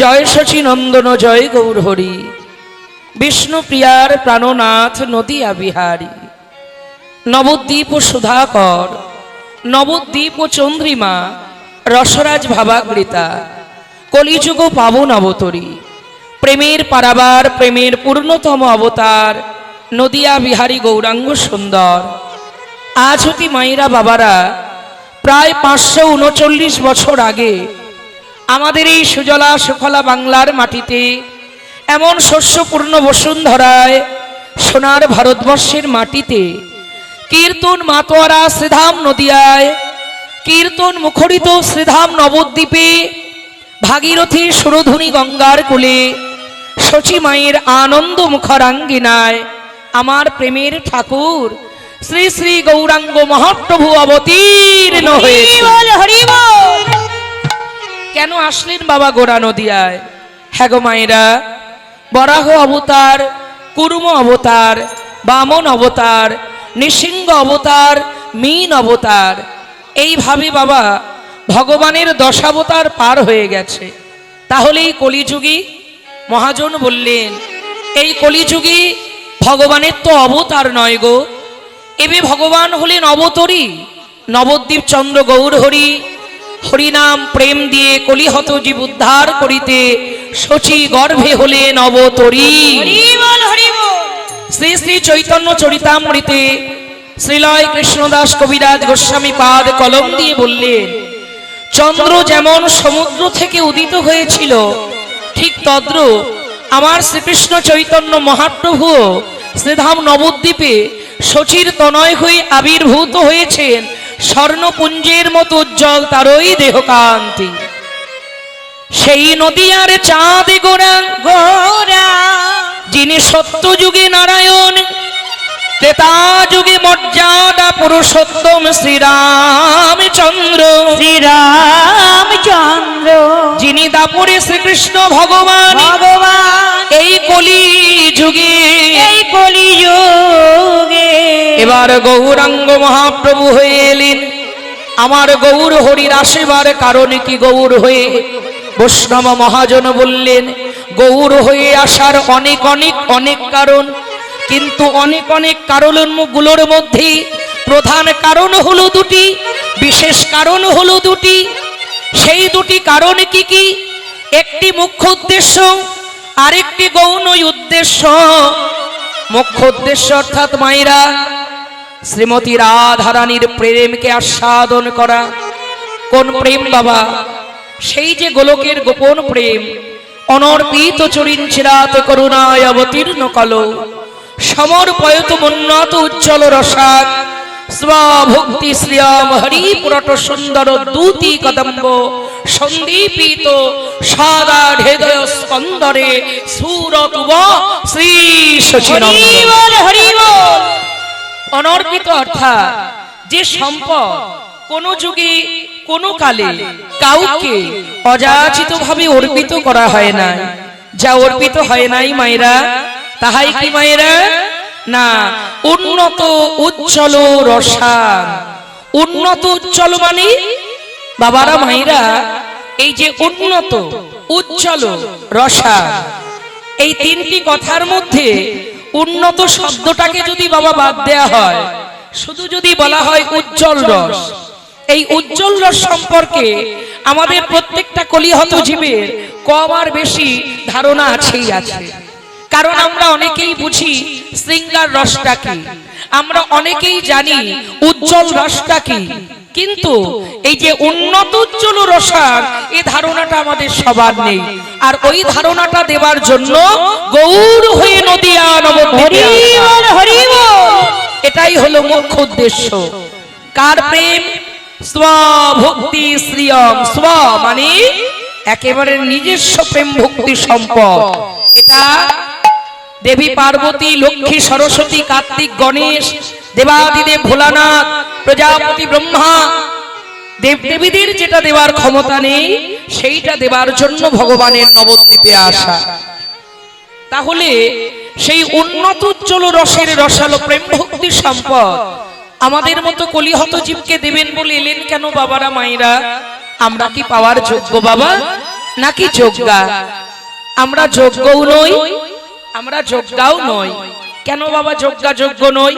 জয় শচীনন্দন জয় গৌর হরি, বিষ্ণু প্রিয়ার প্রাণনাথ নদিয়া বিহারী। নবদ্বীপ ও সুধাকর, নবদ্বীপ ও চন্দ্রিমা, রসরাজ ভাবাগৃতা, কলিযুগ পাবন অবতরী, প্রেমের পারাবার, প্রেমের পূর্ণতম অবতার নদিয়া বিহারী গৌরাঙ্গ সুন্দর। আজ হতে মায়েরা বাবারা প্রায় 539 বছর আগে আমাদের এই সুজলা সুফলা বাংলার মাটিতে, এমন শস্যপূর্ণ বসুন্ধরায়, সোনার ভারতবর্ষের মাটিতে কীর্তন মাতোয়ারা শ্রীধাম নদিয়ায়, কীর্তন মুখরিত শ্রীধাম নবদ্বীপে, ভাগীরথী সুরধুনী গঙ্গার কূলে, শচী মায়ের আনন্দ মুখরাঙ্গিনায় আমার প্রেমের ঠাকুর শ্রী শ্রী গৌরাঙ্গ মহাপ্রভু অবতীর্ণ হয়েছে। কেন আসলেন বাবা গোড়া নদিয়ায়? হ্যাঁ গো মায়েরা, বরাহ অবতার, কুর্ম অবতার, বামন অবতার, নৃসিংহ অবতার, মীন অবতার, এইভাবে বাবা ভগবানের দশাবতার পার হয়ে গেছে। তাহলে এই কলিযুগী মহাজন বললেন, এই কলিযুগী ভগবানের তো অবতার নয় গো, এবে ভগবান হলেন অবতরী। নবদ্বীপ চন্দ্র গৌর হরি, হরিনাম প্রেম দিয়ে কলিহত জীব উদ্ধার করিতে শচী গর্ভে হলেন অবতরী। শ্রী শ্রী চৈতন্য চরিতামৃতে শ্রীলয় কৃষ্ণদাস কবিরাজ গোস্বামী পাদ কলম দিয়ে বললেন, চন্দ্র যেমন সমুদ্র থেকে উদিত হয়েছিল, ঠিক তদ্রূপ আমার শ্রীকৃষ্ণ চৈতন্য মহাপ্রভু শ্রীধাম নবদ্বীপে শচীর তনয় হয়ে আবির্ভূত হয়েছেন। স্বর্ণপুঞ্জের মতো উজ্জ্বল তারই দেহকান্তি। সেই নদিয়ার চাঁদ গোরা গোরা, যিনি সত্য যুগে নারায়ণ, ত্রেতা যুগে মর্যাদা পুরুষোত্তম শ্রীরামচন্দ্র, শ্রীরামচন্দ্র, যিনি দাপরে শ্রীকৃষ্ণ ভগবান, ভগবান এই কলি যুগে, এই কলি যুগে এবার গৌরাঙ্গ মহাপ্রভু হয়ে এলেন। আমার গৌর হরির আসিবার কারণ কি? গৌর হয়ে বৈষ্ণব মহাজন বললেন, গৌর হয়ে আসার অনেক অনেক অনেক কারণ, কিন্তু অনেক অনেক কারণগুলোর মধ্যে প্রধান কারণ হলো দুটি, বিশেষ কারণ হলো দুটি। সেই দুটি কারণ কি কি? একটি মুখ্য উদ্দেশ্য, আরেকটি গৌণ উদ্দেশ্য। মুখ্য উদ্দেশ্য অর্থাৎ মায়েরা শ্রীমতী রাধারানীর প্রেমকে আস্বাদন করা। কোন প্রেম বাবা? সেই যে গোলকের গোপন প্রেম। অনর্পিত চরিন চিরাত করুণায় অবতীর্ণ কলো, সমর্পয়ত মন্নত উজ্জ্বল রসাদ, স্বভক্তি শ্রিয়ম হরি পুরট সুন্দর দূতি কদম্ব, সন্দীপিত সদা হৃদয় স্পন্দরে সুরতুব শ্রী শচীনন্দন। অনর্পিত অর্থাৎ যে সম্পদ কোন যুগে কোন কালে কাউকে অযাচিত ভাবে অর্পিত করা হয় না। যা অর্পিত হয় নাই মায়েরা, তাহাই কি মায়েরা? না, উন্নত উজ্জ্বল রসায়ন। উন্নত উজ্জ্বল মানে বাবারা মায়েরা, এই যে উন্নত উজ্জ্বল রসায়ন, এই তিনটি কথার মধ্যে উন্নত শব্দটাকে যদি বাবা বাদ দেয়া হয়, শুধু যদি বলা হয় উজ্জ্বল রস, এই উজ্জ্বল রস সম্পর্কে আমাদের প্রত্যেকটা কলিহত জীবের কম আর বেশি ধারণা আছেই আছে। কারণ আমরা অনেকেই বুঝি শৃঙ্গার রসটা কি, আমরা অনেকেই জানি উজ্জ্বল রসটা কি, কিন্তু এই যে উন্নত উজ্জ্বল রসায়ন, এই ধারণাটা আমাদের সবার নেই। আর ওই ধারণাটা দেবার জন্য গৌর হয়ে নদিয়া নবদ্বীপে, এটাই হলো মুখ্য উদ্দেশ্য। কার প্রেম? স্বভক্তি শ্রিয়ম। স্ব মানে একেবারে নিজস্ব প্রেম ভক্তি সম্পদ। এটা দেবী পার্বতী, লক্ষ্মী, সরস্বতী, কার্তিক, গণেশ, দেবাদিদেব ভোলানাথ, প্রজাপতি ব্রহ্মা, দেবদেবীদের যেটা দেওয়ার ক্ষমতা নেই, সেইটা দেবার জন্য ভগবানের নবদ্বীপে আসা। তাহলে সেই উন্নত উজ্জ্বল রসের রসালো প্রেম ভক্তি সম্পদ আমাদের মতো কলিহত জীবকে দেবেন বলে এলেন কেন বাবারা মায়েরা? আমরা কি পাওয়ার যোগ্য বাবা নাকি যোগ্যা? আমরা যোগ্যও নই, আমরা যোগ্যাও নই। কেন বাবা যোগ্যা যোগ্য নই?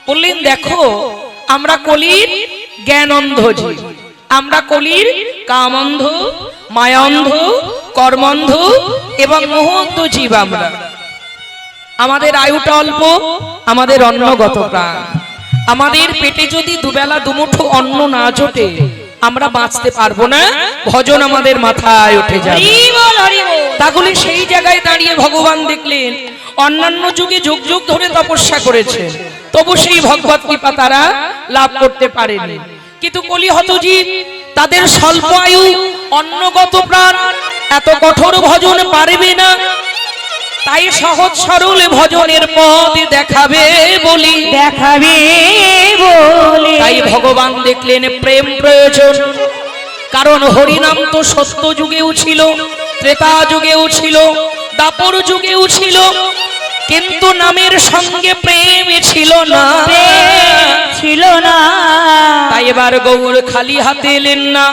বললেন দেখো, আমরা কলির জ্ঞান অন্ধ জীব, আমরা কলির কাম অন্ধ, মায়া অন্ধ, কর্ম অন্ধ এবং মোহ অন্ধ জীব। আমরা, আমাদের আয়ুটা অল্প, আমাদের অন্নগত প্রাণ। আমাদের পেটে যদি দুবেলা দুমুঠো অন্ন না জোটে আমরা বাঁচতে পারবো না, ভজন আমাদের মাথায় উঠে যাবে। তাহলে সেই জায়গায় দাঁড়িয়ে ভগবান দেখলেন অন্যান্য যুগে যুগ যুগ ধরে তপস্যা করেছে, তবু সেই ভগবত কৃপা তারা লাভ করতে পারেনি। কিন্তু কলিহত জীব, তাদের স্বল্প আয়ু, অন্নগত প্রাণ, এত কঠোর ভজন পারবে না। তাই সহজ সরল ভজনের পথ দেখাবে বলি, তাই ভগবান দেখলেন প্রেম প্রয়োজন। কারণ হরিনাম তো সত্য যুগেও ছিল, ত্রেতা যুগেও ছিল, দাপর যুগেও ছিল, কিন্তু নামের সঙ্গে প্রেম ছিল না। তাই এবার গৌর খালি হাতে এলেন না,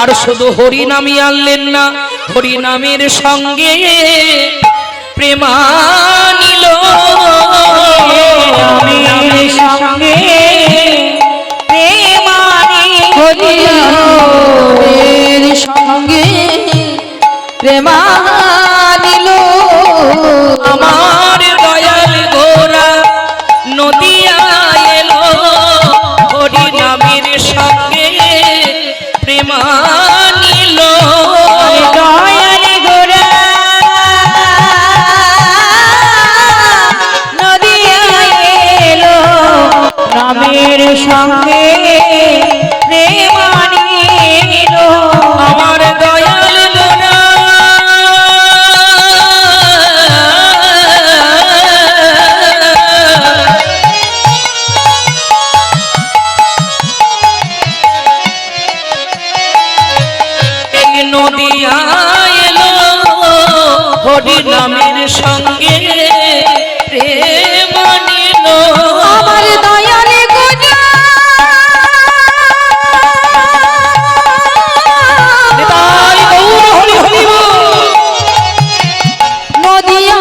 আর শুধু হরিনামই আনলেন না, হরিনামের সঙ্গে প্রেমানিল, নামের সঙ্গে হরিনামের সঙ্গে প্রেমানিল। আমার দয়াল গোরা নদিয়া এলো, হরিনামের সঙ্গে প্রেমানিল। দয়াল গোরা নদিয়া এলো, নামের সঙ্গে প্রেমানিল। আমার দয়াল গোরা নদিয়া এলো, হরিনামের সঙ্গে প্রেমানিল। আমার দয়াল গোরা তাই গৌর হরি হরি বল। নদিয়া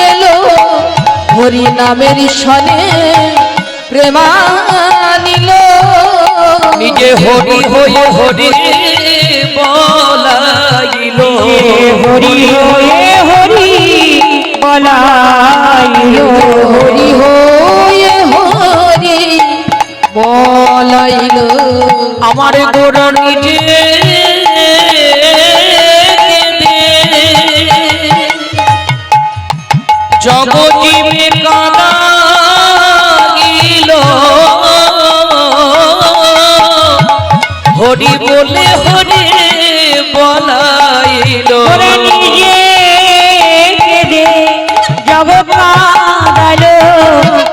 এলো, হরিনামের সনে প্রেমানিল। নিজে হরি হয়ে হরি বলাইল, হরি হয়ে হরি বলাইল, হরি হয়ে হরি বলাইল। আমার গোর নিজে জগজীবে কাঁদাইল, হরি বলে হরি বলাইল। নিজে কেঁদে জব কাঁদালো,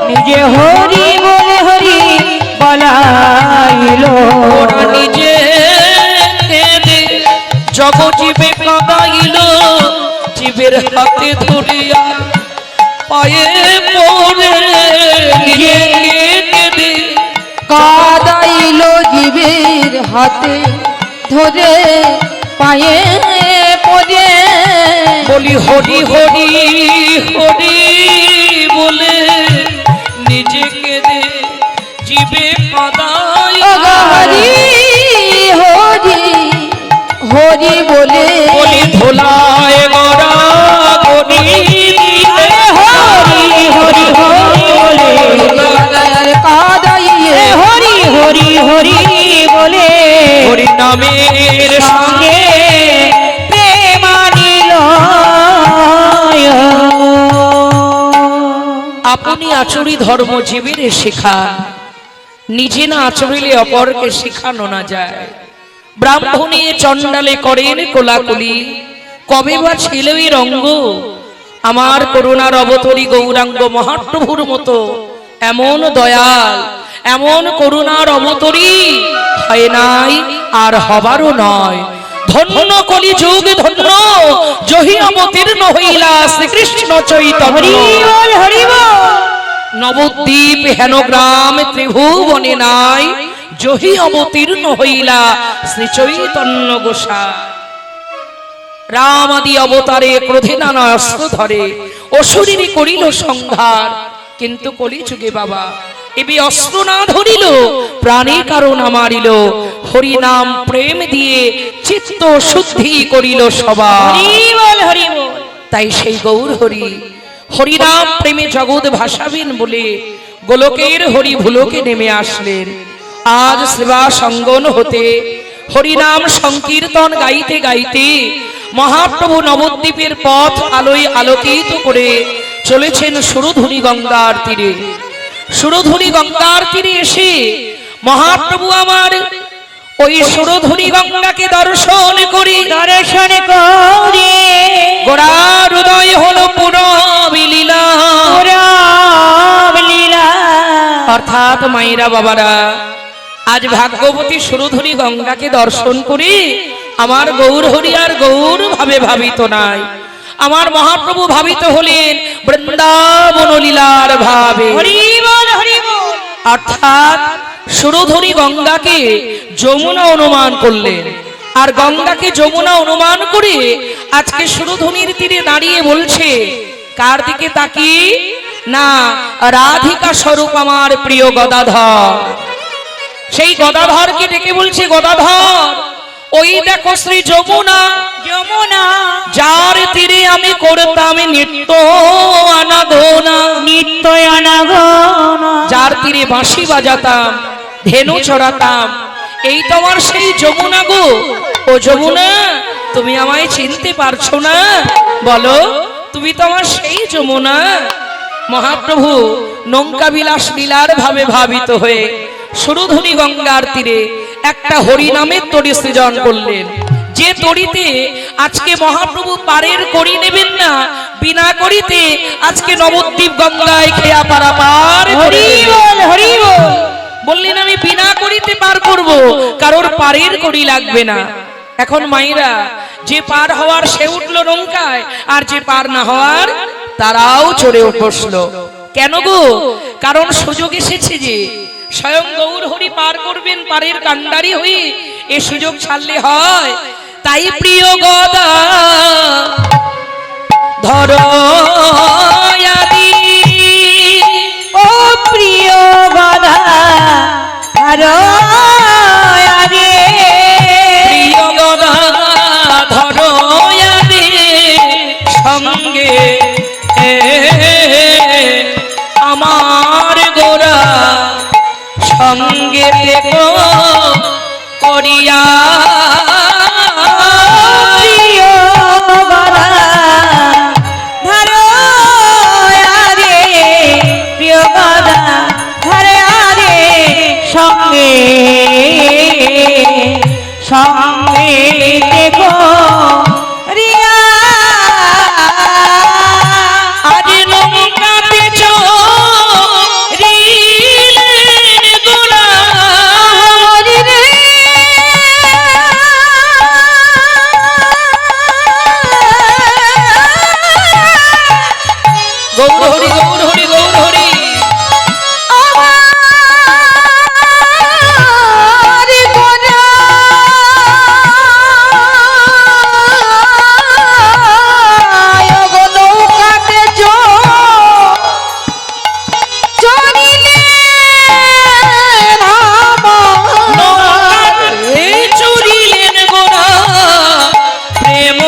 নিজে হরি বলে হরি বলাইল। ওরা নিজে কেঁদে জগজীবে কাঁদাইল, জীবের হাতে ধরিয়া পায়ে পড়ে নিজে কেঁদে কাঁদাইল, জীবের হাতে ধরে পায়ে পড়ে। বলি হরি হরি হরি বলে নিজে কেঁদে জীবে কাঁদাই। হরি হরি হরি বলে বলি ধোলায় গড়া গরি দিলে, হরি হরি হরি বলে কাঁদাইয়ে হরি হরি হরি বলে হরি নামের সঙ্গে প্রেমানিল। আপনি আচরি ধর্ম জীবের শেখান, নিজে না আচরিলে অপরকে শেখানো না যায়। ব্রাহ্মণে চণ্ডালে করেন কোলাকুলি, কবে বা ছিল এই রঙ্গ? আমার করুণার অবতরী গৌরাঙ্গ মহাপ্রভুর মতো এমন দয়াল, এমন করুণার অবতরী হয় নাই, আর হবারও নয়। ধন্য কলি যুগ ধন্য, জহি অবতীর্ণ হইলা শ্রীকৃষ্ণ চৈতন্য। হরি বল হরি বল। নবদ্বীপ হেনগ্রাম ত্রিভুবনে নাই, জহি অবতীর্ণ হইলা শ্রী চৈতন্য গোসাই। রাম আদি অবতারে ক্রোধে নানা অস্ত্র ধরে, অসুরিনী করিল সংহার। কিন্তু কলিযুগে বাবা এবি অস্ত্র না ধরিল, প্রাণে কারণ আমারিল। হরি নাম প্রেম দিয়ে চিত্ত শুদ্ধি করিল সবার। হরি বল হরি বল। তাই সেই গৌর হরি হরিনাম প্রেমে জগৎ ভাসাবেন বলে গোলকের হরি ভুলোকে নেমে আসলেন। আজ সেবা সঙ্গন হতে হরিনাম সংকীর্তন গাইতে গাইতে মহাপ্রভু নবদ্বীপের পথ আলোয় আলোকিত করে চলেছেন সুরধুনী গঙ্গার তীরে। সুরধুনী গঙ্গার তীরে এসে মহাপ্রভু আমার ওই সুরধুনী গঙ্গাকে দর্শন করি গোড়ার হৃদয় হলো পুরব লীলা। অর্থাৎ মায়েরা বাবারা, আজ ভাগ্যবতী সুরধুনী গঙ্গাকে দর্শন করি আমার গৌর হরি আর গৌর ভাবে ভাবিত নাই। আমার মহাপ্রভু ভাবিত হলেন বৃন্দাবন লীলার ভাবে। অর্থাৎ সুরধুনী গঙ্গাকে যমুনা অনুমান করলেন, আর গঙ্গাকে যমুনা অনুমান করে আজকে সুরধুনীর তীরে দাঁড়িয়ে বলছে কার দিকে তাকিয়ে না, রাধিকা স্বরূপ আমার প্রিয় গদাধর। সেই গদাধরকে ডেকে বলছে গদাধর, ওই দেখো শ্রী যমুনা, যমুনা যার তীরে আমি করতাম নিত্য আনাগোনা, নিত্য আনাগোনা, যার তীরে বাঁশি বাজাতাম, ধেনু চড়াতাম। এই তোমার সেই যমুনা গো। ও যমুনা, তুমি আমায় চিনতে পারছো না? বলো, তুমি তো আমার সেই যমুনা। মহাপ্রভু নৌকা বিলাস লীলার ভাবে ভাবিত হয়ে সুরধুনী গঙ্গার তীরে একটা হরি নামের তরি সৃজন করলেন, যে তরিতে আজকে মহাপ্রভু পারের করি নেবেন না, বিনা করিতে আজকে নবদ্বীপ গঙ্গায় খেয়া পারাপার। হরি বল হরি বল। বললেন আমি বিনা করিতে পার করব, কারোর পারের করি লাগবে না। এখন মাইরা যে পার হওয়ার সে উঠলো নৌকায়, আর যে পার না হওয়ার তারাও চড়ে বসলো। কেন গো? কারণ সুযোগ এসেছে যে স্বয়ং গৌর হরি পার করবেন পারের কান্ডারি হয়ে, এ সুযোগ ছাড়লে হয়? তাই প্রিয় গদা ধর ও প্রিয় গদা ধর প্রিয় গদা ধর সঙ্গে আমার গোরা সঙ্গে দেখো করিয়া। প্রিয় গদা ধর প্রিয় গদা ধর সঙ্গে সঙ্গে দেখো রিয়া। আজ নৌকাতে চড়িলেন গোরা, হরি রে গৌর হরি গৌর হরি গৌর হরি। আমার গোরা নৌকাতে চড়িলে নৌকাতে চড়িলেন গোরা, প্রেম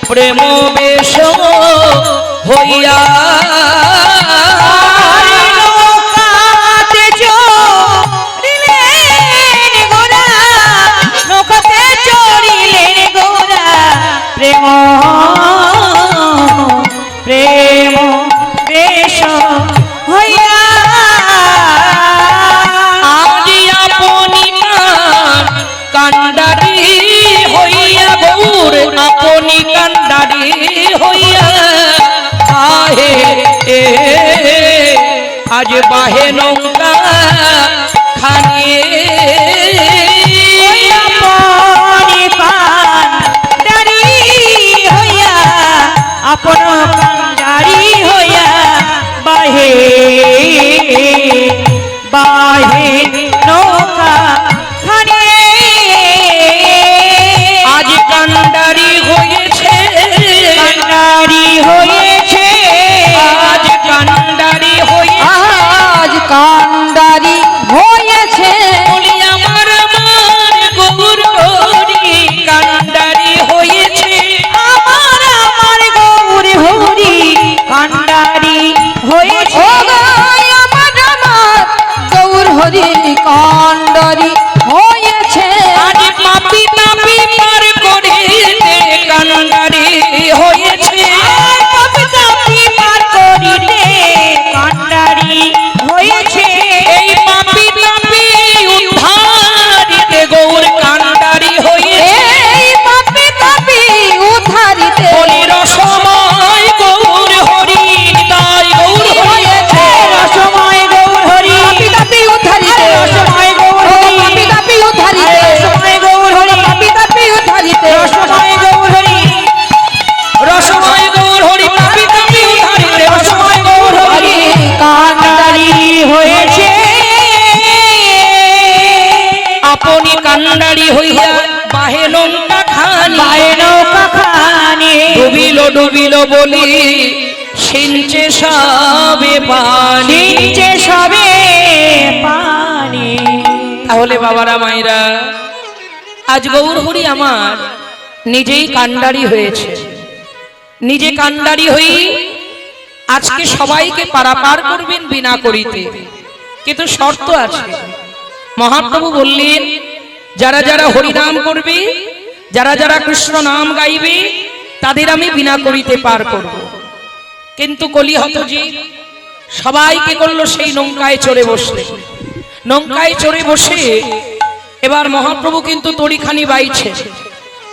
প্রেম বেশ হইয়া। নৌকাতে চড়িলেন গোরা, নৌকাতে চড়িলেন গোরা, প্রেম প্রেম বেশ হইয়া। আজি আপনি কান্ডারি হইয়া গৌর, আপনি কান্ডারি হইয়া আহে আজ বাহে নৌকা খানিয়ে। আপন কান্ডারি হইয়া কান্ডারি হইয়া বাহে নৌকা খানি, বাহে নৌকা খানি, ডুবিল ডুবিল বলি সিঞ্চে সবে পানি, নিচে সবে পানি। তাহলে বাবারা মায়েরা, আজ গৌরহরি আমার নিজেই কান্ডারি হয়েছে, নিজে কান্ডারি হই আজকে সবাইকে পারাপার করবেন বিনা করিতে, কিন্তু শর্ত আছে। মহাপ্রভু বললেন, যারা যারা হরিনাম করবে, যারা যারা কৃষ্ণ নাম গাইবে, তাদের আমি বিনা করিতে পার করব। কিন্তু কলিহত জীব সবাইকে করলো সেই নৌকায় চড়ে বসলে। নৌকায় চড়ে বসে এবার মহাপ্রভু কিন্তু তড়িখানি বাইছে।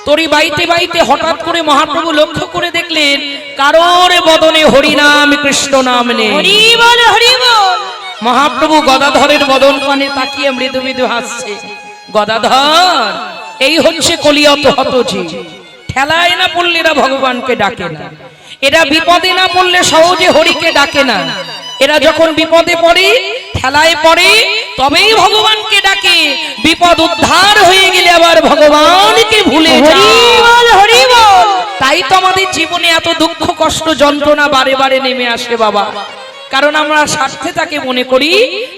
তড়ি বাইতে বাইতে হঠাৎ করে মহাপ্রভু লক্ষ্য করে দেখলেন কারোর বদনে হরিনাম কৃষ্ণ নাম নেই। হরি বল, হরি বল। মহাপ্রভু গদাধরের বদন পানে তাকিয়ে মৃদু মৃদু হাসছে। গদাধর, এই হচ্ছে কলিয়ত হতজি। ঠেলায় না পড়লে এরা ভগবানকে ডাকে না, এরা বিপদে না পড়লে সহজে হরিকে ডাকে না। এরা যখন বিপদে পড়ে, ঠেলায় পড়ে, তবেই ভগবানকে ডাকে। বিপদ উদ্ধার হয়ে গেলে আবার ভগবানকে ভুলে যায়। হরি বল, হরি বল। তাই তো আমাদের জীবনে এত দুঃখ কষ্ট যন্ত্রণা বারে বারে নেমে আসে বাবা, কারণ আমরা স্বার্থে তাকে মনে করি,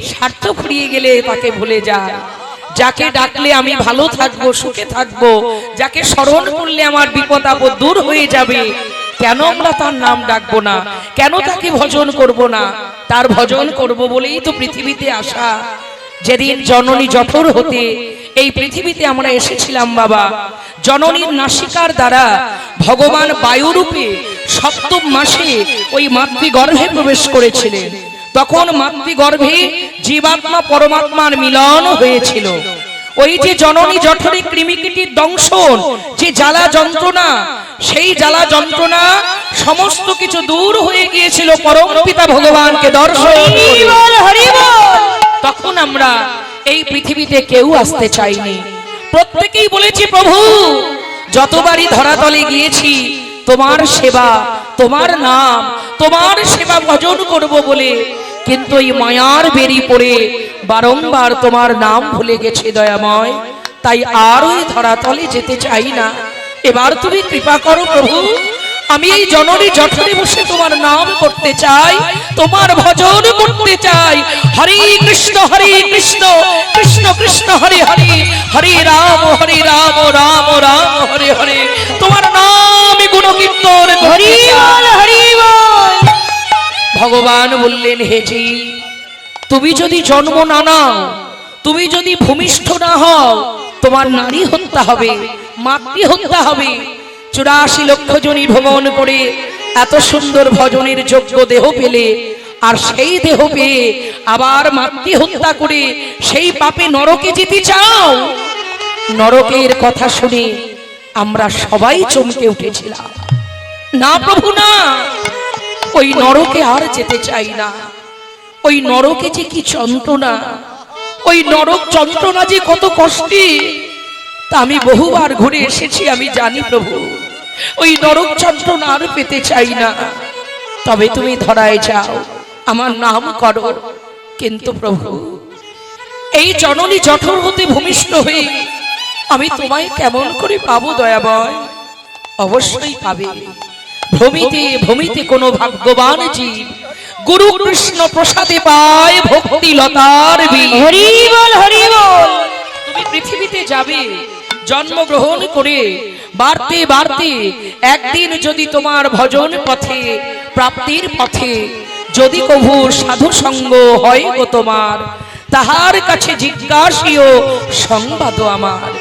স্বার্থ ফুরিয়ে গেলে তাকে ভুলে যায়। যাকে ডাকলে আমি ভালো থাকবো, সুখে থাকবো, যাকে স্মরণ করলে আমার বিপদ আপদ দূর হয়ে যাবে, কেন আমরা তার নাম ডাকবো না? কেন তাকে ভজন করব না? তার ভজন করব বলেই তো পৃথিবীতে আসা। যেদিন জননী জঠর হতে এই পৃথিবীতে আমরা এসেছিলাম বাবা, জননীর নাসিকার দ্বারা ভগবান বায়ুরূপে সপ্তম মাসে ওই মাতৃগর্ভে প্রবেশ করেছিলেন। তখন মাতৃগর্ভে জীবাত্মা পরমাত্মার মিলন হয়েছিল। ওই যে জননী জঠরে কৃমিকীটির দংশন, যে জ্বালা যন্ত্রণা, সেই জ্বালা যন্ত্রণা সমস্ত কিছু দূর হয়ে গিয়েছিল পরম পিতা ভগবানকে দর্শন করে। হরি বল, হরি বল। তখন আমরা এই পৃথিবীতে কেউ আসতে চাইনি, প্রত্যেকেই বলেছি প্রভু যতবারই ধরাতলে গিয়েছি তোমার সেবা, তোমার নাম, তোমার সেবা ভজন করব বলে, কিন্তু এই মায়ার বেরি পড়ে বারংবার তোমার নাম ভুলে গেছে দয়াময়। তাই আর ওই ধরাতলে যেতে চাই না। এবার তুমি কৃপা করো প্রভু, আমি এই জননী জঠরে বসে তোমার নাম করতে চাই, তোমার ভজন করতে চাই। হরে কৃষ্ণ কৃষ্ণ কৃষ্ণ হরে হরে, হরে রাম রাম রাম হরে হরে। তোমার নাম গুণ কীর্তন হরি বল, হরি বল। ভগবান বললেন, হে জি, তুমি যদি জন্ম না নাও, তুমি যদি ভূমিষ্ঠ না হও, তোমার নারী হত্যা হবে, মাতৃ হত্যা হবে। 84 লক্ষ জনী ভ্রমণ করে এত সুন্দর ভজনের যোগ্য দেহ পেলে, আর সেই দেহ পেয়ে আবার মাতৃ হত্যা করে সেই পাপে নরকে যেতে চাও? নরকের কথা শুনে আমরা সবাই চমকে উঠেছিলাম। না প্রভু না, ওই নরকে আর যেতে চাই না। ওই নরকে যে কি যন্ত্রণা, ওই নরক যন্ত্রণা যে কত কষ্টে, তা আমি বহুবার ঘুরে এসেছি, আমি জানি প্রভু। ওই নরক যন্ত্রণা আর পেতে চাই না। তবে তুমি ধরায় যাও, আমার নাম করো। কিন্তু প্রভু, এই জননী জঠর হতে ভূমিষ্ঠ হয়ে আমি তোমায় কেমন করে পাবো দয়াময়? অবশ্যই পাবে। ভ্রমিতে ভ্রমিতে কোনো ভাগ্যবান জীব গুরু কৃষ্ণ প্রসাদে পায় ভক্তি লতার বীজ। হরি বল, হরি বল। তুমি পৃথিবীতে যাবে জন্মগ্রহণ করে, বাড়তে বাড়তে একদিন যদি তোমার ভজন পথে, প্রাপ্তির পথে যদি কভু সাধু সঙ্গ হয় গো তোমার, তাহার কাছে জিজ্ঞাসিও সংবাদ আমার।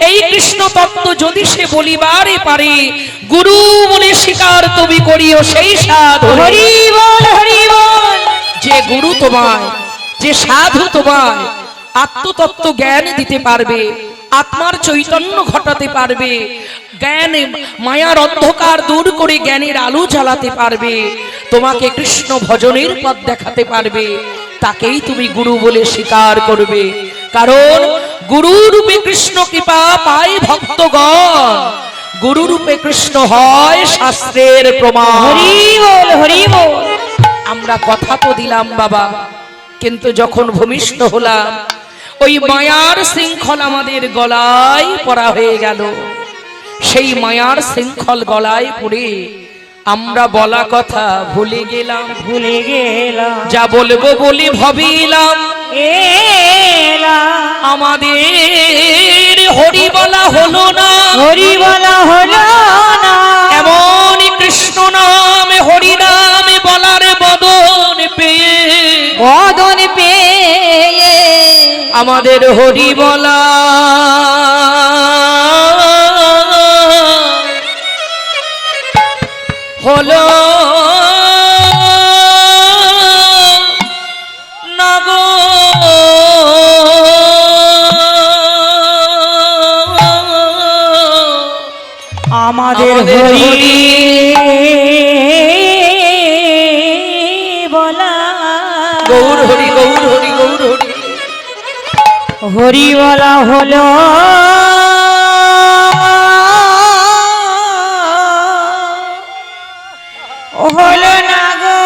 এই কৃষ্ণ তত্ত্ব যদি সে বলিবারে পারে, গুরু বলে স্বীকার তুমি করিও সেই সাধু। হরি বল, হরি বল। যে গুরু তোমায়, যে সাধু তোমায় আত্মতত্ত্ব জ্ঞান দিতে পারবে, আত্মার চৈতন্য ঘটাতে পারবে, জ্ঞানে মায়ার অন্ধকার দূর করে জ্ঞানের আলো জ্বালাতে পারবে, তোমাকে কৃষ্ণ ভজনের পথ দেখাতে পারবে, তাকেই তুমি গুরু বলে স্বীকার করবে। কারণ গুরু রূপে কৃষ্ণ কৃপা পায় ভক্তগণ, গুরু রূপে কৃষ্ণ হয় শাস্ত্রের প্রমাণ। হরি বল, হরি বল। আমরা কথা তো দিলাম বাবা, কিন্তু যখন ভূমিষ্ঠ হলাম ওই মায়ার শৃঙ্খল আমাদের গলায় পরা হয়ে গেল। সেই মায়ার শৃঙ্খল গলায় পড়ে আমরা বলা কথা ভুলে গেলাম। যা বলবো বলি ভাবিলাম, আমাদের হরি বলা হলো না। এমন কৃষ্ণ নামে হরি নামে বলার বদন পেয়ে আমাদের হরি বলা হলো না গো। আমাদের হরি বলা, গৌর হরি গৌর হরি গৌর হরি, হরি বলা হলো হলো না গো।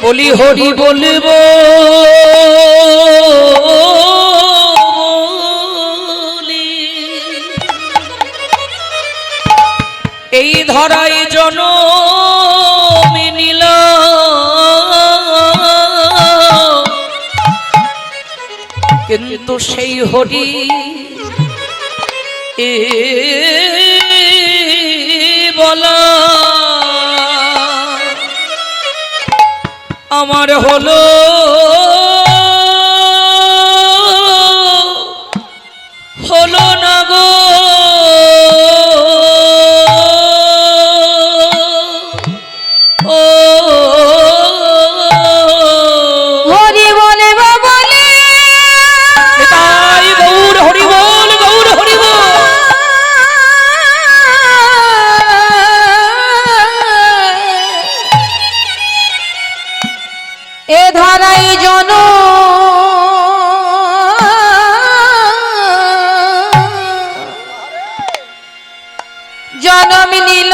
বলি হরি বলবো বলি, এই ধরায় জনম নিল, কিন্তু সেই হরি এ বলা আমার হলো হলো না গো। ও হরি বলে বলে তাই গৌর হরি বল গৌর হরি বল। এ ধারাই জনম নিল,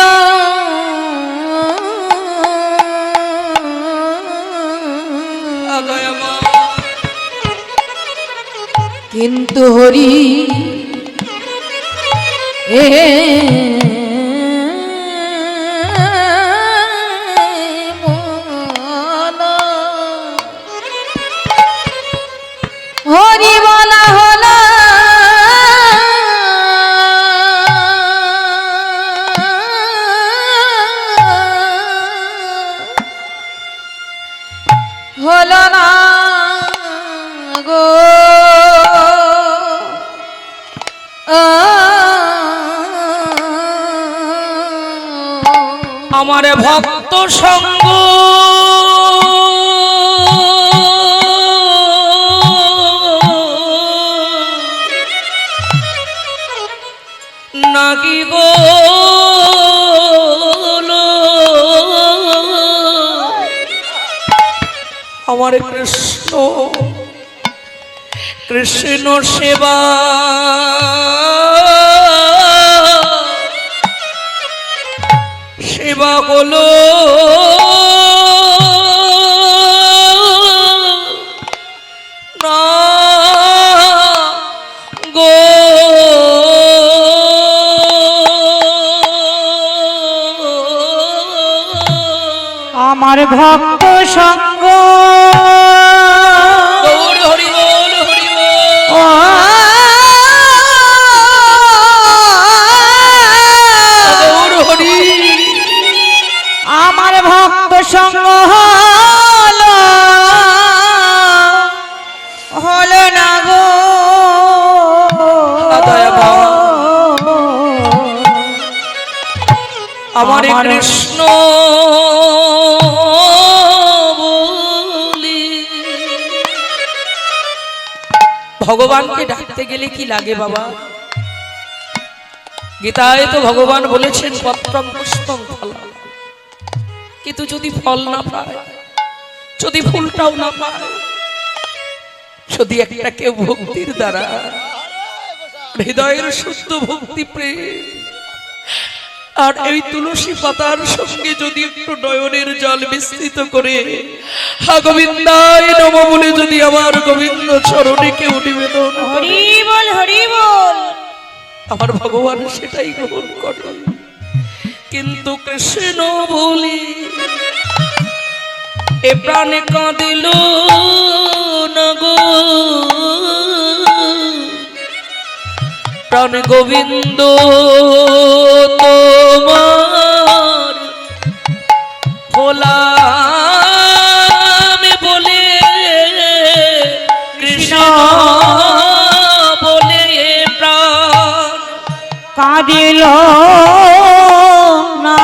কিন্তু হরি এ হরি বলা হলো হলো না গো। আমার ভক্ত সঙ্গ নাকি গো আমার কৃষ্ণ কৃষ্ণ সেবা সেবা হলো না গো। আমার ভক্ত সঙ্গ গৌর হরি বল হরি বল। গৌর হরি আমার ভক্ত সঙ্গ হলো হলো না গো। আমার কৃষ্ণ বলি। ভগবানকে ডাকতে গেলে কি লাগে বাবা? গীতায় তো ভগবান বলেছেন পত্রং পুষ্পং ফলম, কিন্তু যদি ফল না পায়, যদি ফুলটাও না পায়, যদি একটা কেউ ভক্তির দ্বারা হৃদয়ের শুদ্ধ ভক্তি প্রেম আর এই তুলসী পাতার সঙ্গে যদি একটু নয়নের জল মিশ্রিত করে হা গোবিন্দায় নমঃ বলে যদি আমার গোবিন্দ চরণে কেউ নিবেদন করে, হরি বল হরি বল। আমার ভগবান সেটাই গ্রহণ করে। কিন্তু কৃষ্ণ বলি এ প্রাণে কাঁদিল না গো, প্রাণ গোবিন্দ তোমার হলাম বলে, কৃষ্ণ বলে প্রাণ কাঁদিল না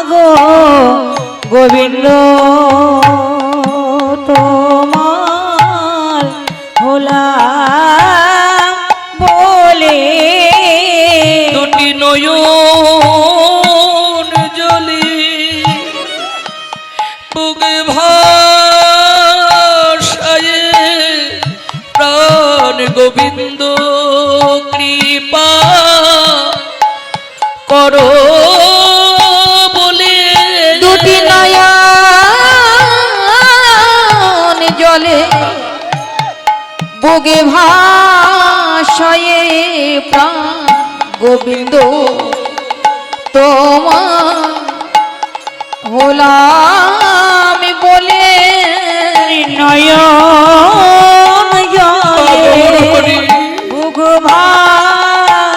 গো গোবিন্দ তোমার হলাম বলে, দুটি নয়ন জলে বুকে ভাষায় প্রাণ গোবিন্দ কৃপা করো বলে, দুটি নয়ন জলে বুকে ভাষায়ে প্রাণ গোবিন্দ তোমার হলাম বলে, নয়ন জলে বুক ভাষায়ে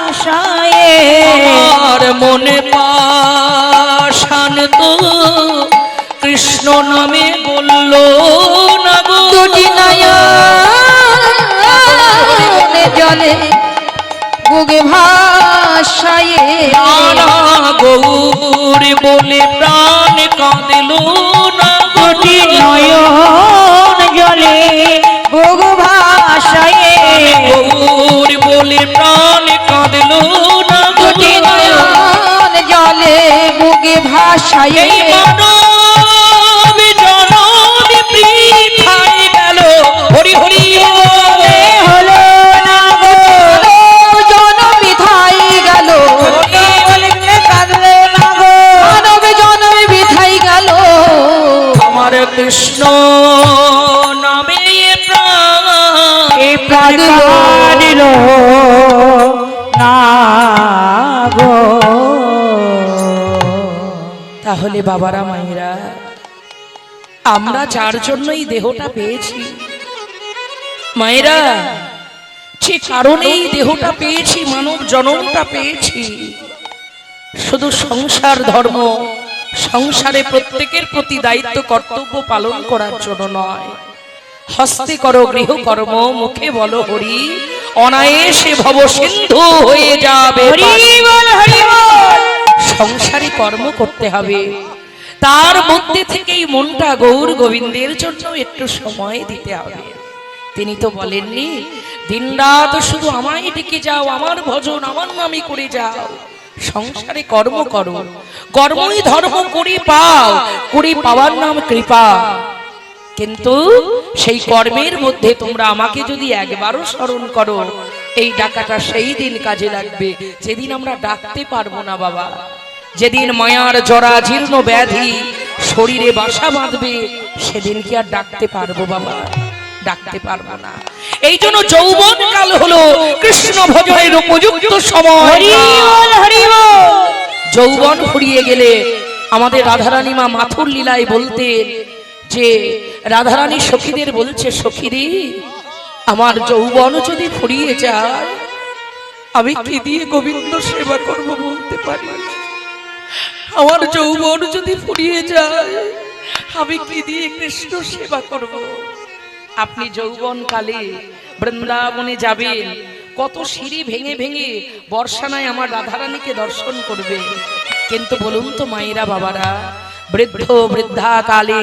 আর মনে পাশান তো কৃষ্ণ নামে বলল না গো, দুটি নয়ন জলে বুকে ভাষায়ে নানা গৌরী বলে প্রাণ কাঁদিল না গো, দুটি নয়ন জলে বুক ভাষায়ে গৌরী বলে প্রাণ কাঁদিল না গো, দুটি নয়ন জলে বুকে ভাষায়ে এই মানব জনম বৃথায় গেল, হরি হরি বলে হলো না গো জনম বিথাই গেল, কাঁদলে না গো মানব জনম বিথাই গেল, আমার কৃষ্ণ নামে প্রাণ এই প্রাণ কাঁদিল না গো। তাহলে বাবারা মায়েরা, আমরা যার জন্যই দেহটা পেয়েছি মায়েরা, যে কারণেই দেহটা পেয়েছি, মানব জন্মটা পেয়েছি, শুধু সংসার ধর্ম, সংসারে প্রত্যেকের প্রতি দায়িত্ব কর্তব্য পালন করার জন্য নয়। হস্তে করো গৃহকর্ম, মুখে বলো হরি, অনায়াসে ভব সিন্ধু হয়ে যাবে হরি বল হরি বল। সংসারে কর্ম করতে হবে, তার মধ্যে থেকেই মনটা গৌর গোবিন্দের জন্য একটু সময় দিতে হবে। তিনি তো বলেননি দিনরাত শুধু আমায় ডেকে যাও, আমার ভজন আমার নামে করে যাও। সংসারে কর্ম করো, কর্মই ধর্ম করে পাও, করে পাওয়ার নাম কৃপা। কিন্তু সেই কর্মের মধ্যে তোমরা আমাকে যদি একবারও স্মরণ করো, এই ডাকাটা সেই দিন কাজে লাগবে যেদিন আমরা ডাকতে পারবো না বাবা, যেদিন মায়ার জরা জীর্ণ ব্যাধি শরীরে বাসা বাঁধবে, সেদিন কি আর ডাকতে পারবো বাবা? ডাকতে পারবো না। এই জন্য যৌবন কাল হলো কৃষ্ণ ভজনের উপযুক্ত সময়। হরি বল হরি বল। যৌবন ফুরিয়ে গেলে আমাদের রাধারানী মা মাথুর লীলায় বলতেন যে রাধারানী সখীদের বলছে, সখীরে আমার যৌবন যদি ফুরিয়ে যায় আমি কি দিয়ে গোবিন্দ সেবা করব বলতে পারি? আমার যৌবন যদি ফুরিয়ে যায় আমি কি দিয়ে কৃষ্ণ সেবা করব? আপনি যৌবন কালে বৃন্দাবনে যাবেন, কত সিঁড়ি ভেঙে ভেঙে বর্ষানায় আমার রাধারানীকে দর্শন করবে। কিন্তু বলুন তো মায়েরা বাবারা, বৃদ্ধ বৃদ্ধা কালে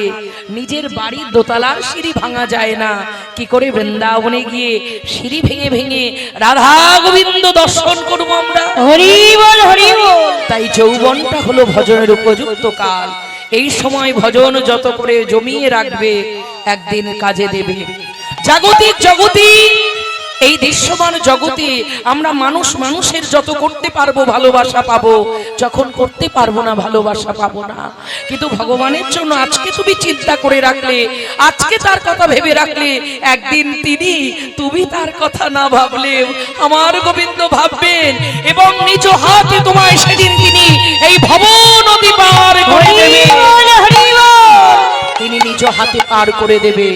নিজের বাড়ির দোতলার সিঁড়ি ভাঙা যায় না, কি করে বৃন্দাবনে গিয়ে সিঁড়ি ভেঙে ভেঙে রাধা গোবিন্দ দর্শন করবো আমরা? হরি বল হরি বল। তাই যৌবনটা হলো ভজনের উপযুক্ত কাল। এই সময় ভজন যত করে জমিয়ে রাখবে একদিন কাজে দেবে। জাগতিক জগতি এই দৃশ্যমান জগতে আমরা মানুষের যত করতে পারবো ভালোবাসা পাবো, যখন করতে পারবো না ভালোবাসা পাবো না। কিন্তু ভগবানের জন্য আজকে তুমি চিন্তা করে রাখলে, আজকে তার কথা ভেবে রাখলে, একদিন তুমি তার কথা না ভাবলে আমার গোবিন্দ ভাববেন এবং নিজ হাতে তোমায় সেদিন তিনি এই ভব নদী পার করে দেবে, তিনি নিজ হাতে পার করে দেবে।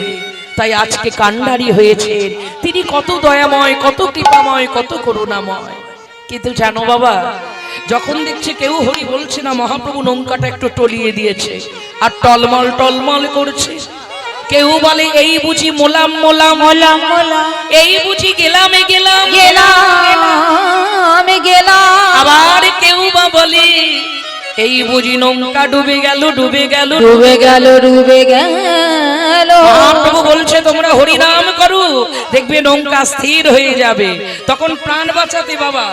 তাই আজকে কান্ডারি হয়েছেন তিনি, কত দয়াময়, কত কৃপাময়, কত করুণাময়। কিন্তু জানো বাবা, যখন দেখছে কেউ হরি বলছে না, মহাপ্রভু নৌকাটা একটু টলিয়ে দিয়েছে আর টলমল টলমল করছে। কেউ বলে এই বুঝি মোলাম মোলাম মোলাম মোলাম, এই বুঝি গেলামে গেলাম গেলাম, আবার কেউ বা বলে এই বুঝি নৌকা ডুবে গেল ডুবে গেল ডুবে গেল ডুবে গেল। মহাপ্রভু বলছে তোমরা হরিনাম করো, দেখবে নৌকা স্থির হয়ে যাবে। তখন প্রাণ বাঁচাতে বাবা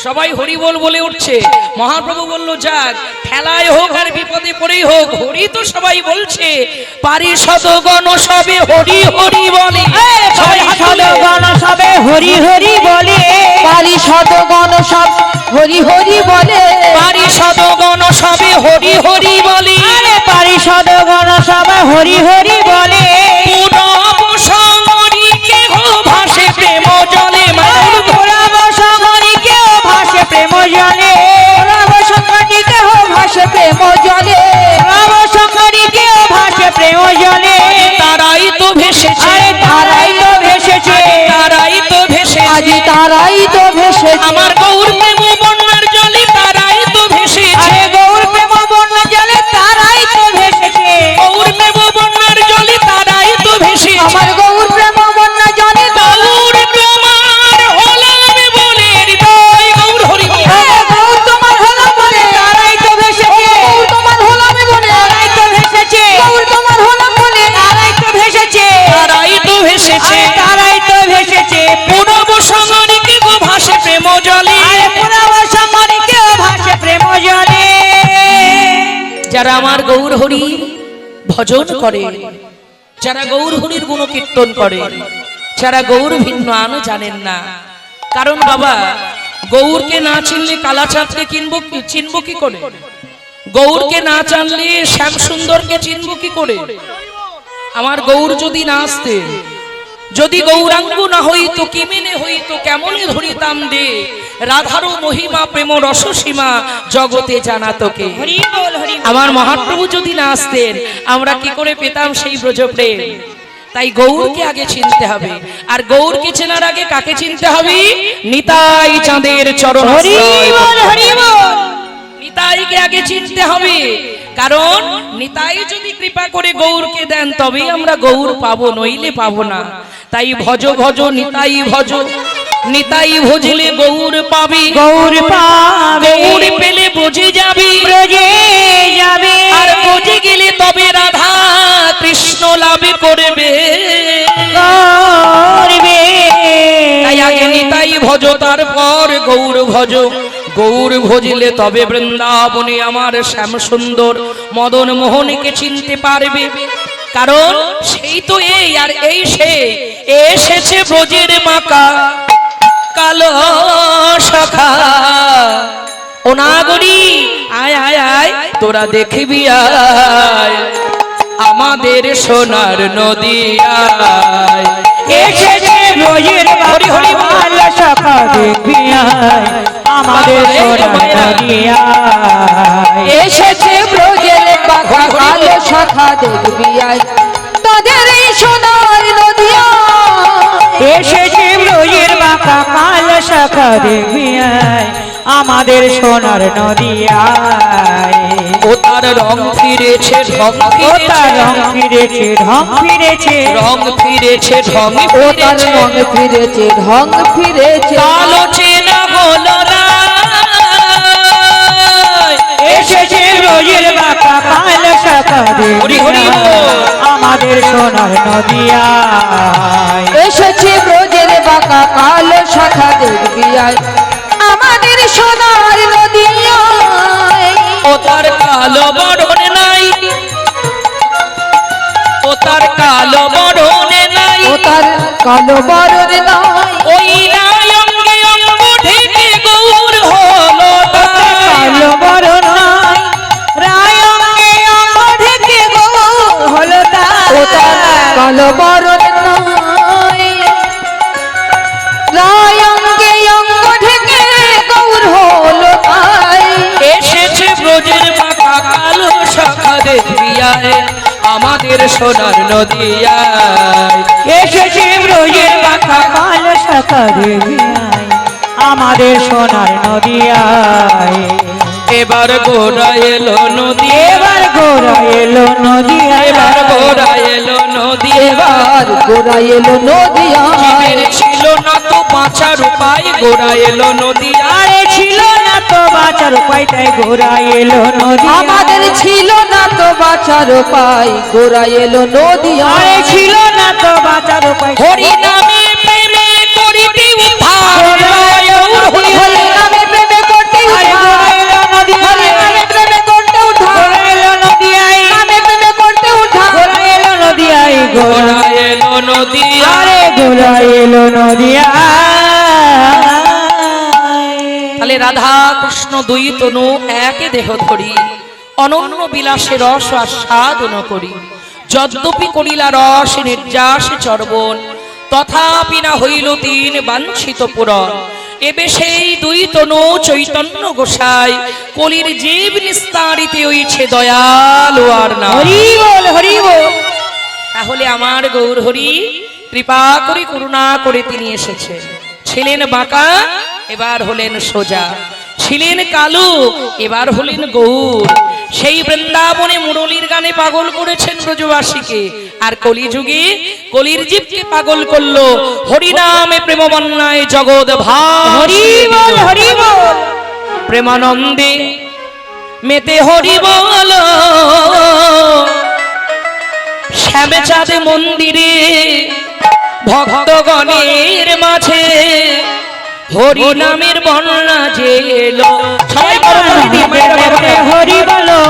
সবাই হরি বল বলে উঠছে। মহাপ্রভু বলল যাক, ঠেলায় হোক আর বিপদে পড়েই হোক, হরি তো সবাই বলছে। পারিষদ গণ সবে হরি হরি বলে, পারিষদ গণ সবে হরি হরি বলে, পারিষদ গণ সব হরি হরি বলে, পারিষদ গণ সবে হরি হরি বলে, পারিষদ গণ সবে হরি হরি বলে। পুনব সমরি কেহ ভাসে প্রেম জলে, পুনব সমরি কেহ ভাসে প্রেম জলে, পুনব সমরি কেহ ভাসে প্রেম জলে, পুনব সমরি কেহ ভাসে প্রেম জলে। তারাই তো ভেসেছে, তারাই তো ভেসেছে, তারাই তো ভেসেছে, আজি তারাই তো ভেসেছে, আমার গৌর প্রেম বন্যার জলে তারাই তো ভেসেছে, গৌর প্রেম বন্যা জলে তারাই তো ভেসেছে, গৌর প্রেম বন্যার জলে তারাই তো ভেসেছে, আমার গৌর প্রেম বন্যা জলে গৌর তোমার হলাম বলে হৃদয় গৌর হরি বল। গৌর তোমার হলাম বলে তারাই তো ভেসেছে, গৌর তোমার হলাম বলে তারাই তো ভেসেছে, গৌর তোমার হলাম বলে তারাই তো ভেসেছে, তারাই তো ভেসেছে, তারাই তো ভেসেছে। পুনব সমরিকে গো ভাসে প্রেম জলে, পুনব সমরিকে ভাসে প্রেম জলে। যারা আমার গৌর হরি ভজন করে, যারা গৌর হরির গুণ কীর্তন করে, যারা গৌর ভিন্ন আন জানেন না। কারণ বাবা গৌরকে না চিনলে কালাচাঁদকে চিনবো কি করে? গৌরকে না জানলে শ্যাম সুন্দরকে চিনবো কি করে? আমার গৌর যদি না আসতে, যদি গৌরাঙ্গ না হইতো, কিমিনে হইতো, কেমনে ধরিতাম দে রাধারও মহিমা প্রেম রসসীমা জগতে জানা তোকে। আমার মহাপ্রভু যদি না আসতেন আমরা কি করে পেতাম সেই ব্রজ প্রেম? তাই গৌরকে আগে চিনতে হবে, আর গৌরকে চেনার আগে কাকে চিনতে হবে? নিতাই চাঁদের চরণ। হরি বল হরি বল। নিতাইকে আগে চিনতে হবে, কারণ নিতাই যদি কৃপা করে গৌরকে দেন তবেই আমরা গৌর পাবো, নইলে পাবো না। তাই ভজ ভজ নিতাই ভজ, নিতাই ভজলে গৌর পাবি, গৌর পাবে, গৌর পেলে বুঝে যাবি, ব্রজে যাবে, আর বুঝে গেলে তবে রাধা কৃষ্ণ লাভ করবে। করবে। তাই আগে নিতাই ভজ তারপর গৌর ভজ, গৌর ভজিলে তবে বৃন্দাবনে আমার শ্যাম সুন্দর মদন মোহনকে চিনতে পারবে। কারণ সেই তো এই, আর এই সে এসেছে ব্রজের মাকা কালো সখা। ও নাগরি আয় আয় আয় তোরা দেখবি আয় আমাদের সোনার নদী আয়। এসেছে ব্রজের হরি হরি বল সখা দেখবি আয় আমাদের সোনার নদী আয়। এসেছে ব্রজের বাঘা কালো সখা দেখবি আয় তোদের এই সোনার নদী আয়। এসেছে ব্রজের বাঘা কালো সখা দেখবি আয় আমাদের সোনার নদী আয়। ও তার রং ফিরেছে ঢং ফিরেছে, রং ফিরেছে, ঢং ফিরেছে, রং ফিরেছে ঢং ও তার রং ফিরেছে, ঢং ফিরেছে, কালো চেনা হলো না। এসেছে রোজের বাঁকা কাল শাখা হরি হরি বল। আমাদের সোনার নদী আয়। এসেছে ব্রজের বাঁকা কাল শাখা দেখবি আয় আমাদের সোনার নদী আয়। ও তার কালো বরণ নাই, ও তার কালো বরণে নাই, ও তার কালো বরণ নাই ওই নাই অঙ্গে অঙ্গ ঢেকে গৌর হলো তাই। কালো বরণ নাই রায় অঙ্গে অঙ্গ ঢেকে গৌর হলো তাই ও তার কালো বরণ নাই রায় অঙ্গে অঙ্গ ঢেকে গৌর হলো তাই এসেছে ব্রজের বাঁকা কালো শাখা দেখিয়ায় আমাদের সোনার নদিয়ায়। এসেছে ব্রজের বাঁকা কালো শাখা দেখিয়ায় আমাদের সোনার নদিয়ায় এবার গোরা এলো নদী, এবার গোরা এলো নদিয়ায় এবার গোরা এলো নদী, এবার গোরা এলো নদিয়ায় জীবের ছিল না তো বাঁচার উপায়, গোরা এলো নদী। আরে ছিল না তো বাঁচার উপায় তাই গোরা এলো নদী আমাদের ছিল না তো বাঁচার উপায় গোরা এলো নদী আরে ছিল না তো বাঁচার উপায় হরি নামে প্রেমে করিতে উদ্ধার, হরি নামে প্রেমে করতে উদ্ধার নদী হরি নামে প্রেমে করতে উদ্ধার এলো নদী আই নামে প্রেমে করতে উদ্ধার গোরা এলো নদী আই গোরা এলো নদী। আরে গোরা এলো নদী তাহলে রাধা কৃষ্ণ দুই তনু এক দেহ ধরি অনন্য বিলাসে রস আস্বাদন করি, যদ্যপি করিলা রস নির্যাস চর্বণ তথাপি না হইল তিন বাঞ্ছিত পূরণ। এবে সেই দুই তনু চৈতন্য গোসাই কলির জীব নিস্তারিতে হইছে দয়ালু আর না। হরি বল হরি বল তাহলে আমার গৌর হরি কৃপা করে করুণা করে তিনি এসেছেন। ছিলেন বাঁকা এবার হলেন সোজা, ছিলেন কালো এবার হলেন গৌর। সেই বৃন্দাবনে মুরলীর গানে পাগল করেছেন ব্রজবাসীকে, আর কলিযুগে কলির জীবকে পাগল করলো হরিনামে প্রেম বন্যায় জগৎ হরি বল হরি বল প্রেমানন্দে মেতে হরি বল। শ্যামে চাঁদে মন্দিরে ভক্তগণের মাঝে হরি নামের বর্ণনা যে এলো। সবাই বলো হরি বলো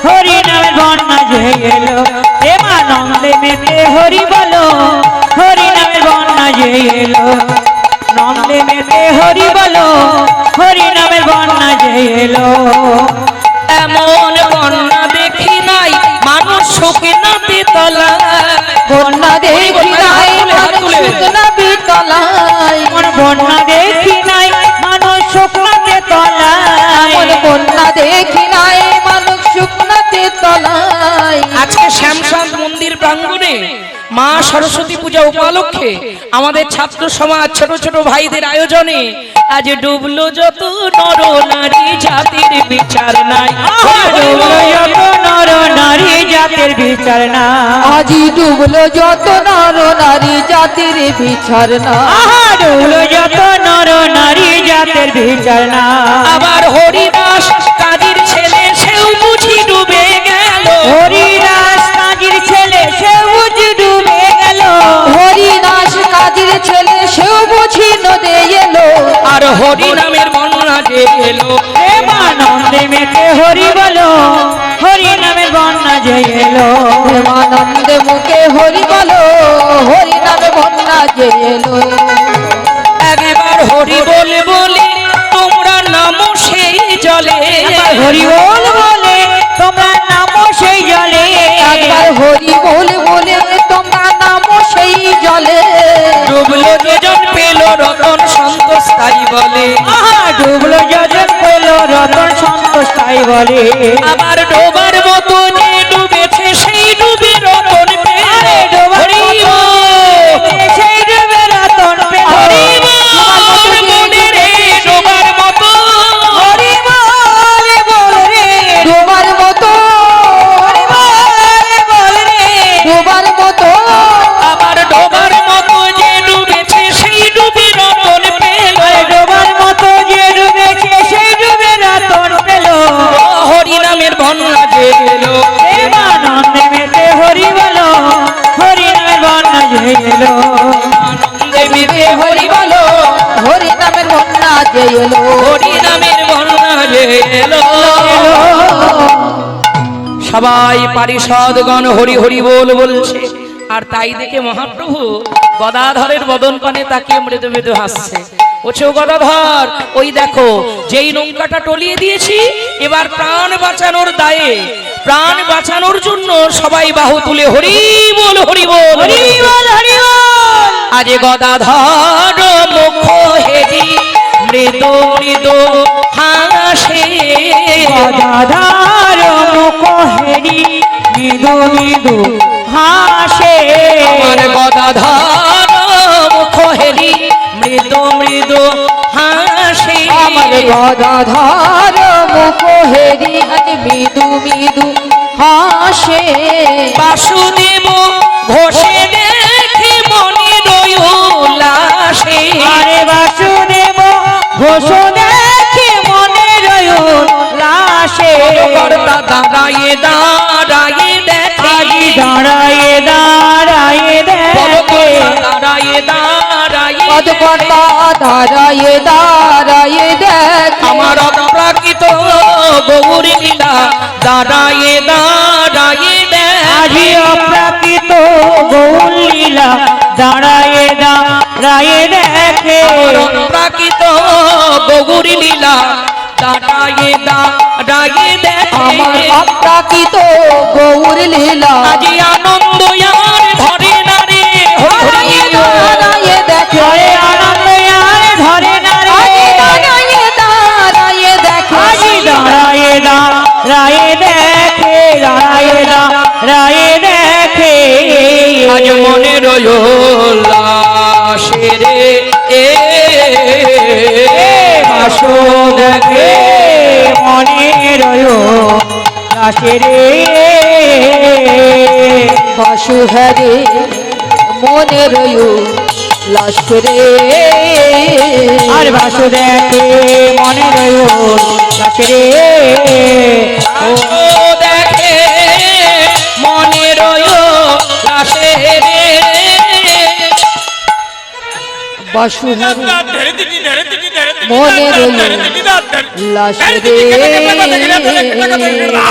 হরি নামের বন্যা যে এলো প্রেমানন্দে মেতে হরি বলো হরি নামের বন্যা যে এলো নন্দে মেতে হরি বলো হরি নামের বন্যা যে এলো এমন বর্ণনা দেখি নাই মানুষ শোকে নাতে তলা, বন্যা দেখি নাই মানুষ শুকনা বিতলায় মন বন্যা দেখি নাই মানুষ শুকনাতে তলায় মন বন্যা দেখি নাই মানুষ শুকনাতে তলায় আজকে শ্যামচাঁদ মন্দির প্রাঙ্গণে মা সরস্বতী পূজা উপলক্ষে আমাদের ছাত্র সমাজ ছোট ছোট ভাইদের আয়োজনে আজ ডুবলো যত নর নারী জাতির বিচার নাই। ডুবলো যত নর নারী জাতির বিচার না আজি ডুবলো যত নর নারী জাতির বিচার না ডুবলো যত নর নারী জাতির বিচার না আবার হরিদাস কাজীর ছেলে সেও বুঝি ডুবে গেল, হরিদাস কাজীর ছেলে সেও বুঝি ডুবে গেল হরিদাস কাজীর ছেলে সেও বুঝি নদে এলো আর হরি নামের বর্ণনা যে এলো প্রেমানন্দে মেতে হরি বলো হরি নামের বন্যা যে এলো প্রেমানন্দে মুখে হরি বলো হরি নামে বন্যা যে এলো একবার হরি বলে বলে তোমরা নামো সেই জলে, হরি বল বলে তোমরা নামো সেই জলে একবার হরি বল বলে তোমরা নামো সেই জলে ডুবলো দুজন পেল রতন সন্তোষ তাই বলে, ডুবলো যজন পেল রতন সন্তোষ তাই বলে আবার ডোবার মতো যে ডুবেছে সেই ডুবে রতন পেলে, হরি বল। সেই ডুবে রতন পেল হরি বল মনে রে ডোবার মতো, হরি বল বল রে ডোবার মতো হরি বল রে ডোবার মতো আবার ডোবার মতো যে ডুবেছে সেই ডুবে রতন পেল, ডোবার মতো যে ডুবেছে সেই ডুবে রতন পেল হরি নামের বন্যা যে এলো প্রেমানন্দে মেতে হরি বলো হরি নামের বন্যা যে এলো আনন্দে মেতে হরি বলো হরি নামের বন্যা যে এলো হরি নামের বন্যা যে এলো। সবাই পারিষদগণ হরি হরি বল বলছে, আর তাই দেখে মহাপ্রভু গদাধরের বদন পানে তাকিয়ে মৃদু মৃদু হাসছে। বলছে, ও গদাধর, ওই দেখো যেই নৌকাটা টলিয়ে দিয়েছি, এবার প্রাণ বাঁচানোর দায়ে, প্রাণ বাঁচানোর জন্য সবাই বাহু তুলে হরি বল হরি বল হরি বল হরি বল। আজ গদাধর মুখ হেরি মৃদু মৃদু হাসে, গদাধর মুখ হেরি মৃদু মৃদু হাসে। আমার গদাধর মুখ হেরি মৃদু মৃদু হাসে, আমার গদাধর মুখ হেরি আজ মৃদু মৃদু হাসে। বাসুদেব ঘোষে দেখে মনে রইলাসে, আরে বাসুদেব ঘোষ দেখে মনের উল্লাসে। কর্তা দাঁড়ায়ে দাঁড়ায়ে দেখে, আজি দাঁড়ায়ে দাঁড়ায়ে দেখে, দাঁড়ায়ে দাঁড়ায়ে পদকর্তা দাঁড়ায়ে দাঁড়ায়ে দেখ, আমার অপ্রাকৃত গৌরী লীলা দাঁড়ায়ে দাঁড়ায়ে দেখ। আজি অপ্রাকৃত গৌর লীলা দাঁড়ায়ে দাঁড়ায়ে দেখে। আমার অপ্রাকৃত গৌরী লীলা দাঁড়ায়ে দাঁড়ায়ে দেখে। আমার অপ্রাকৃত গৌর লীলা আজি আনন্দ আর ধরে না রে, দাঁড়ায়ে দাঁড়ায়ে দেখে, আরে আনন্দ আর ধরে না রে। দাঁড়ায়ে দাঁড়ায়ে দেখে, আজি দাঁড়ায়ে দাঁড়ায়ে দেখে, দাঁড়ায়ে দাঁড়ায়ে দেখে। আজ মনে রইলাসে রে, বাসো দেখে মনে রয়ো দাসে রে। বাসু হরে মনে রয়ু লাশ রে, আর বাসো দেখে মনে রয়ো দাসে রে। ও দেখে মনে রইলাসে রে। বাসু হরে মনে রয়ু লাশ রে, বাসু হরে মনে রয়ু লাশ রে। ও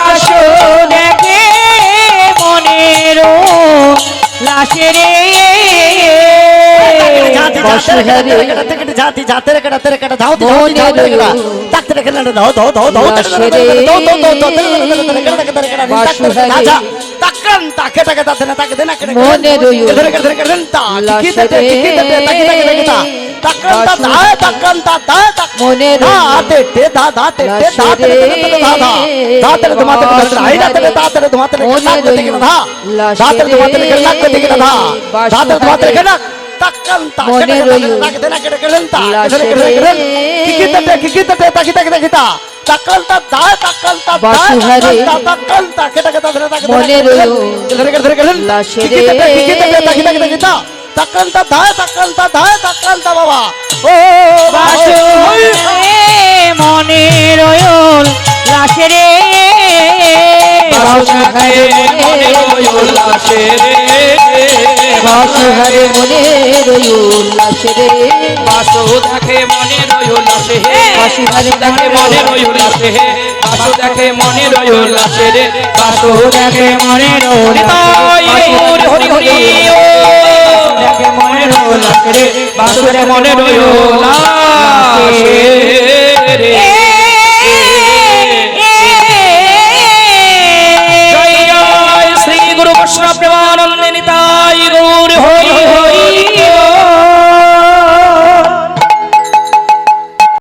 বাসো দেখে মনের লাশে রে। বাসু হরে মনে রয়ু লাশ রে, বাসু হরে মনে রয়ু লাশ রে, মনে বাবা ও বাসো মনে রয়ল লাশে রে। বাসু দেখে মনে রইলাসে রে, বাসু হরে মনে রয়ু লাশ রে, বাসু দেখে মনে রইলাসে হে, বাসু হরে দেখে মনে রইলাসে হে, বাসু দেখে মনে রইলাসে রে, বাসু দেখে মনে রয়ল তাই হরি হরি হরি ও দেখে মনে রয়ল লাশে রে। বাসু দেখে মনে রইলাসে রে। জয় জয় শ্রী গুরু বৈষ্ণব প্রেম